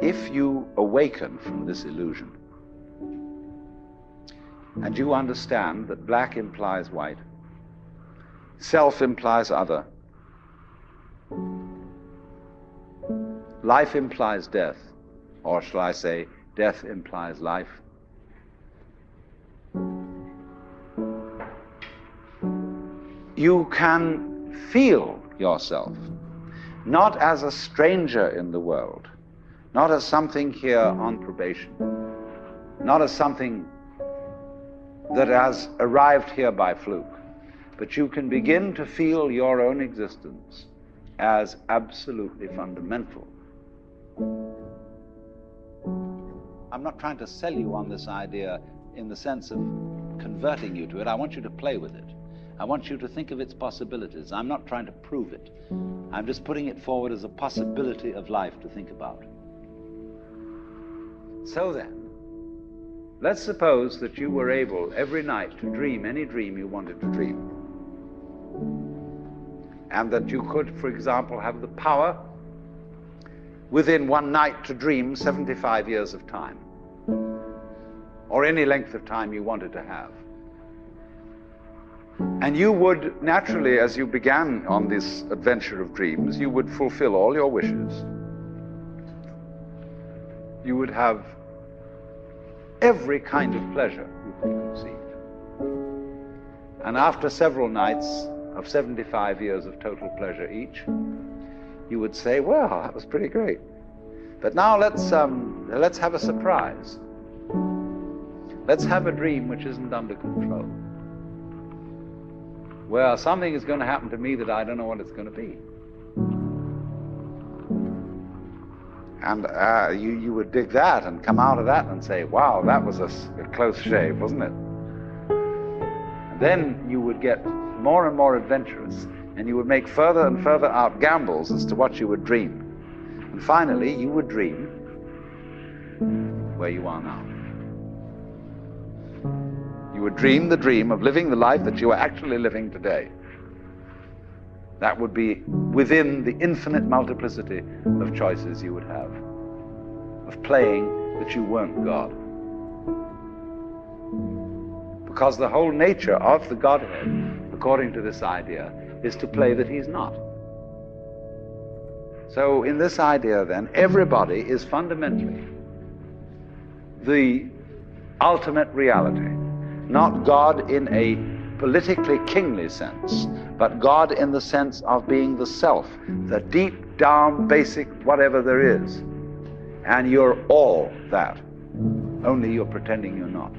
if you awaken from this illusion, and you understand that black implies white, self implies other, life implies death, or shall I say, death implies life, you can feel yourself not as a stranger in the world, not as something here on probation, not as something that has arrived here by fluke, but you can begin to feel your own existence as absolutely fundamental. I'm not trying to sell you on this idea in the sense of converting you to it. I want you to play with it. I want you to think of its possibilities. I'm not trying to prove it. I'm just putting it forward as a possibility of life to think about. So then, let's suppose that you were able every night to dream any dream you wanted to dream. And that you could, for example, have the power within one night to dream 75 years of time, or any length of time you wanted to have. And you would naturally, as you began on this adventure of dreams, you would fulfill all your wishes. You would have every kind of pleasure you could conceive. And after several nights of 75 years of total pleasure each, you would say, well, that was pretty great. But now let's have a surprise. Let's have a dream which isn't under control. Well, something is going to happen to me that I don't know what it's going to be. And you would dig that and come out of that and say, wow, that was a close shave, wasn't it? And then you would get more and more adventurous, and you would make further and further out gambles as to what you would dream. And finally, you would dream where you are now. You would dream the dream of living the life that you are actually living today. That would be within the infinite multiplicity of choices you would have, of playing that you weren't God. Because the whole nature of the Godhead, according to this idea, is to play that he's not. So in this idea then, everybody is fundamentally the ultimate reality. Not God in a politically kingly sense, but God in the sense of being the self, the deep down basic whatever there is. And you're all that, only you're pretending you're not.